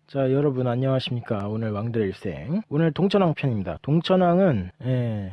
자, 여러분 안녕하십니까. 오늘 왕들의 일생, 오늘 동천왕 편입니다. 동천왕은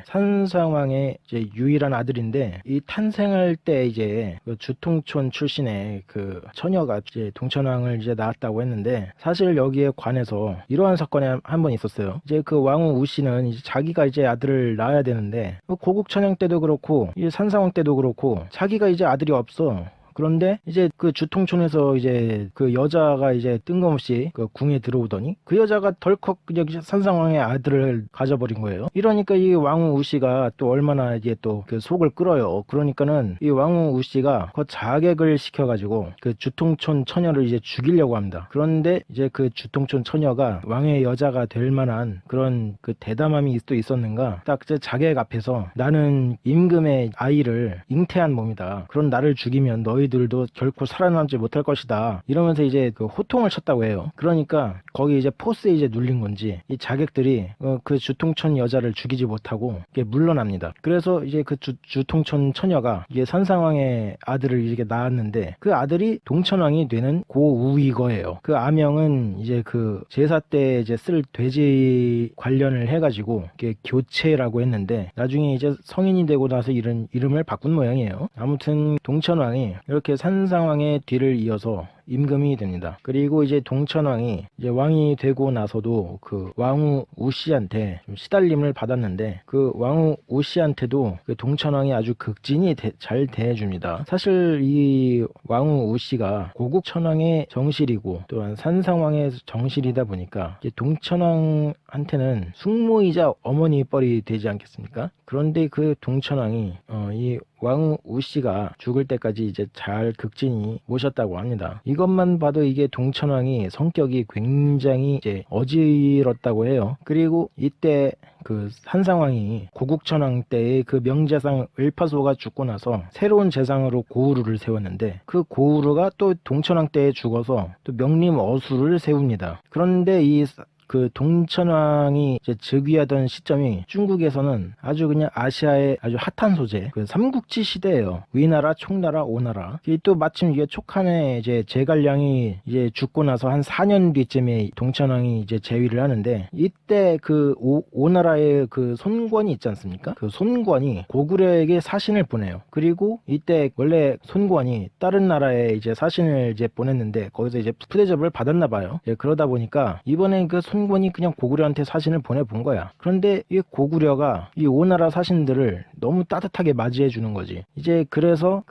산상왕의 이제 유일한 아들인데, 이 탄생할 때 이제 그 주통촌 출신의 그 처녀가 이제 동천왕을 이제 낳았다고 했는데, 사실 여기에 관해서 이러한 사건이 한 번 있었어요. 이제 그 왕후 우씨는 이제 자기가 이제 아들을 낳아야 되는데, 고국천왕 때도 그렇고 이제 산상왕 때도 그렇고 자기가 이제 아들이 없어. 그런데 이제 그 주통촌에서 이제 그 여자가 이제 뜬금없이 그 궁에 들어오더니 그 여자가 덜컥 그냥 산상왕의 아들을 가져버린 거예요. 이러니까 이 왕후 우씨가 또 얼마나 이제 또 그 속을 끓어요. 그러니까는 이 왕후 우씨가 그 자객을 시켜가지고 그 주통촌 처녀를 이제 죽이려고 합니다. 그런데 이제 그 주통촌 처녀가 왕의 여자가 될 만한 그런 그 대담함이 또 있었는가, 딱 제 자객 앞에서 나는 임금의 아이를 잉태한 몸이다. 그런 나를 죽이면 너희들도 결코 살아남지 못할 것이다. 이러면서 이제 그 호통을 쳤다고 해요. 그러니까 거기 이제 포스에 이제 눌린 건지 이 자객들이 그 주통촌 여자를 죽이지 못하고 이게 물러납니다. 그래서 이제 그 주통촌 처녀가 이게 산상왕의 아들을 이렇게 낳았는데, 그 아들이 동천왕이 되는 고우이거예요. 그 아명은 이제 그 제사 때 이제 쓸 돼지 관련을 해가지고 이게 교체라고 했는데, 나중에 이제 성인이 되고 나서 이름을 바꾼 모양이에요. 아무튼 동천왕이 이렇게 산상왕의 뒤를 이어서 임금이 됩니다. 그리고 이제 동천왕이 이제 왕이 되고 나서도 그 왕후 우씨한테 좀 시달림을 받았는데, 그 왕후 우씨한테도 그 동천왕이 아주 극진히 잘 대해줍니다. 사실 이 왕후 우씨가 고국천왕의 정실이고 또한 산상왕의 정실이다 보니까 이제 동천왕한테는 숙모이자 어머니 뻘이 되지 않겠습니까? 그런데 그 동천왕이 이 왕후 우씨가 죽을 때까지 이제 잘 극진히 모셨다고 합니다. 이것만 봐도 이게 동천왕이 성격이 굉장히 이제 어지럽다고 해요. 그리고 이때 그 산상왕이 고국천왕 때의 그 명재상 을파소가 죽고 나서 새로운 재상으로 고우루를 세웠는데, 그 고우루가 또 동천왕 때에 죽어서 또 명림 어수를 세웁니다. 그런데 그 동천왕이 이제 즉위하던 시점이 중국에서는 아주 그냥 아시아의 아주 핫한 소재, 그 삼국지 시대예요. 위나라, 총나라, 오나라. 또 마침 이게 촉한에 이제 제갈량이 이제 죽고 나서 한 4년 뒤쯤에 동천왕이 이제 재위를 하는데, 이때 그 오나라의 그 손권이 있지 않습니까? 그 손권이 고구려에게 사신을 보내요. 그리고 이때 원래 손권이 다른 나라에 이제 사신을 이제 보냈는데 거기서 이제 푸대접을 받았나 봐요. 그러다 보니까 이번에 그 손권이 그냥 고구려한테 사신을 보내본 거야. 그런데 이 고구려가 이 오나라 사신들을 너무 따뜻하게 맞이해 주는 거지. 이제 그래서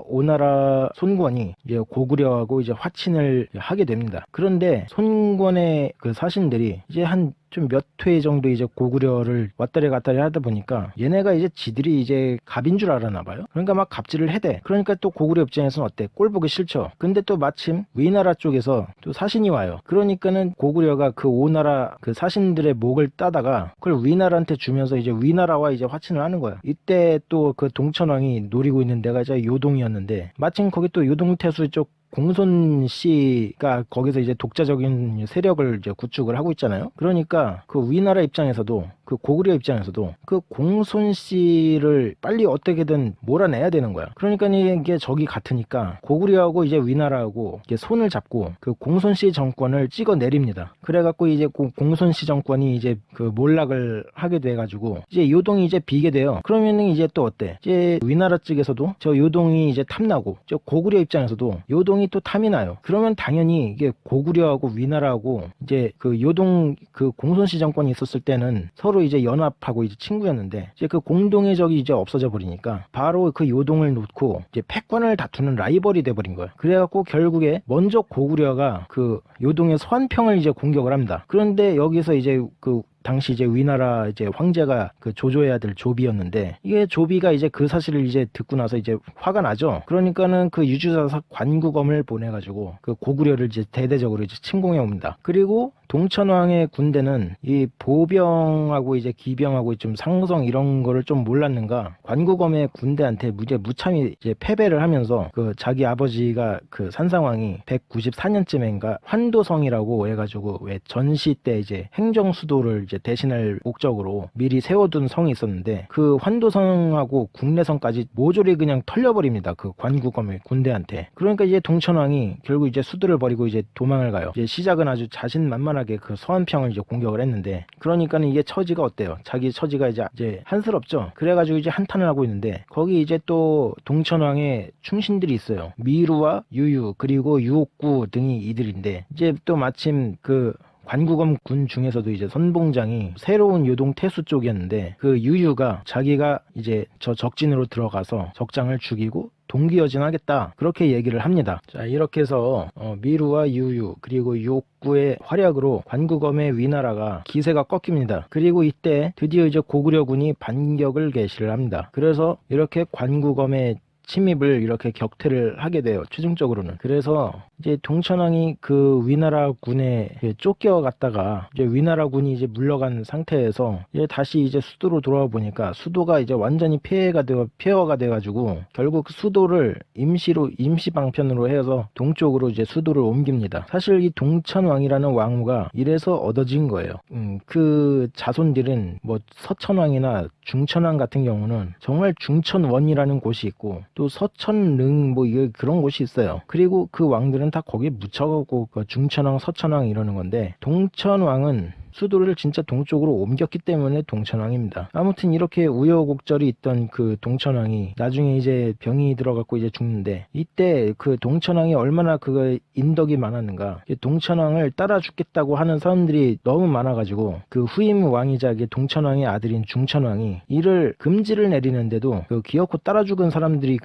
오나라 손권이 이제 고구려하고 이제 화친을 하게 됩니다. 그런데 손권의 그 사신들이 이제 한 좀 몇 회 정도 이제 고구려를 왔다리 갔다리 하다 보니까 얘네가 이제 지들이 이제 갑인 줄 알았나 봐요. 그러니까 막 갑질을 해대. 그러니까 또 고구려 입장에서는 어때? 꼴 보기 싫죠. 근데 또 마침 위나라 쪽에서 또 사신이 와요. 그러니까는 고구려가 그 오나라 그 사신들의 목을 따다가 그걸 위나라한테 주면서 이제 위나라와 이제 화친을 하는 거야. 이때 또 그 동천왕이 노리고 있는 데가 이제 요동이었는데, 마침 거기 또 요동태수 쪽 공손 씨가 거기서 이제 독자적인 세력을 이제 구축을 하고 있잖아요. 그러니까 그 위나라 입장에서도 그 고구려 입장에서도 그 공손 씨를 빨리 어떻게든 몰아내야 되는 거야. 그러니까 이게 적이 같으니까 고구려하고 이제 위나라하고 이제 손을 잡고 그 공손 씨 정권을 찍어 내립니다. 그래갖고 이제 공손 씨 정권이 이제 그 몰락을 하게 돼가지고 이제 요동이 이제 비게 돼요. 그러면은 이제 또 어때? 이제 위나라 측에서도 저 요동이 이제 탐나고, 저 고구려 입장에서도 요동이 또 탐이 나요. 그러면 당연히 이게 고구려하고 위나라하고 이제 그 요동 그 공손 씨 정권이 있었을 때는 서로 이제 연합하고 이제 친구였는데, 이제 그 공동의 적이 이제 없어져 버리니까 바로 그 요동을 놓고 이제 패권을 다투는 라이벌이 돼버린 거예요. 그래갖고 결국에 먼저 고구려가 그 요동의 서한평을 이제 공격을 합니다. 그런데 여기서 이제 그 당시 이제 위나라 이제 황제가 그 조조의 아들 조비였는데, 이게 조비가 이제 그 사실을 이제 듣고 나서 이제 화가 나죠. 그러니까는 그 유주사사 관구검을 보내가지고 그 고구려를 이제 대대적으로 이제 침공해 옵니다. 그리고 동천왕의 군대는 이 보병하고 이제 기병하고 좀 상성 이런 거를 좀 몰랐는가, 관구검의 군대한테 무참히 이제 패배를 하면서 그 자기 아버지가 그 산상왕이 194년쯤인가 환도성이라고 해가지고 왜 전시 때 이제 행정수도를 이제 대신할 목적으로 미리 세워둔 성이 있었는데, 그 환도성하고 국내성까지 모조리 그냥 털려버립니다. 그 관구검의 군대한테. 그러니까 이제 동천왕이 결국 이제 수도를 버리고 이제 도망을 가요. 이제 시작은 아주 자신만만하게 그 서안평을 이제 공격을 했는데, 그러니까는 이게 처지가 어때요? 자기 처지가 이제 한스럽죠. 그래가지고 이제 한탄을 하고 있는데, 거기 이제 또 동천왕의 충신들이 있어요. 미루와 유유 그리고 유옥구 등이 이들인데, 이제 또 마침 그 관구검 군 중에서도 이제 선봉장이 새로운 요동 태수 쪽이었는데, 그 유유가 자기가 이제 저 적진으로 들어가서 적장을 죽이고 동기여진하겠다, 그렇게 얘기를 합니다. 자, 이렇게 해서 미루와 유유 그리고 유옥구의 활약으로 관구검의 위나라가 기세가 꺾입니다. 그리고 이때 드디어 이제 고구려군이 반격을 개시를 합니다. 그래서 이렇게 관구검의 침입을 이렇게 격퇴를 하게 돼요, 최종적으로는. 그래서 이제 동천왕이 그 위나라 군에 쫓겨갔다가 이제 위나라 군이 이제 물러간 상태에서 이제 다시 이제 수도로 돌아와 보니까 수도가 이제 완전히 폐허가 돼가지고 결국 그 수도를 임시 방편으로 해서 동쪽으로 이제 수도를 옮깁니다. 사실 이 동천왕이라는 왕후가 이래서 얻어진 거예요. 그 자손들은 뭐 서천왕이나 중천왕 같은 경우는 정말 중천원이라는 곳이 있고, 또 서천릉 뭐 이게 그런 곳이 있어요. 그리고 그 왕들은 다 거기에 묻혀가고 그 중천왕, 서천왕 이러는 건데, 동천왕은 수도를 진짜 동쪽으로 옮겼기 때문에 동천왕입니다. 아무튼 이렇게 우여곡절이 있던 그 동천왕이 나중에 이제 병이 들어갖고 이제 죽는데, 이때 그 동천왕이 얼마나 그거 인덕이 많았는가. 동천왕을 따라 죽겠다고 하는 사람들이 너무 많아가지고 그 후임 왕이자 동천왕의 아들인 중천왕이 이를 금지를 내리는데도 그 기어코 따라 죽은 사람들이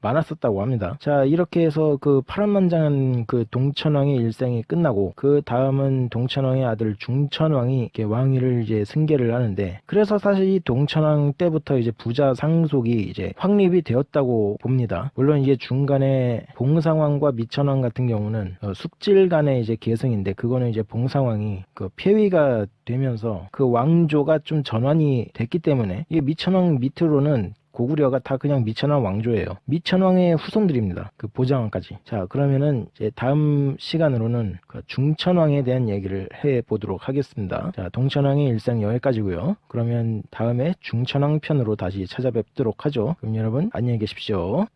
많았었다고 합니다. 자, 이렇게 해서 그 파란만장한 그 동천왕의 일생이 끝나고, 그 다음은 동천왕의 아들 중천왕이 이렇게 왕위를 이제 승계를 하는데, 그래서 사실 이 동천왕 때부터 이제 부자 상속이 이제 확립이 되었다고 봅니다. 물론 이제 중간에 봉상왕과 미천왕 같은 경우는 숙질 간의 이제 계승인데, 그거는 이제 봉상왕이 그 폐위가 되면서 그 왕조가 좀 전환이 됐기 때문에, 이 미천왕 밑으로는 고구려가 다 그냥 미천왕 왕조예요. 미천왕의 후손들입니다. 그 보장왕까지. 자, 그러면은 이제 다음 시간으로는 그 중천왕에 대한 얘기를 해 보도록 하겠습니다. 자, 동천왕의 일생 여기까지고요. 그러면 다음에 중천왕 편으로 다시 찾아뵙도록 하죠. 그럼 여러분 안녕히 계십시오.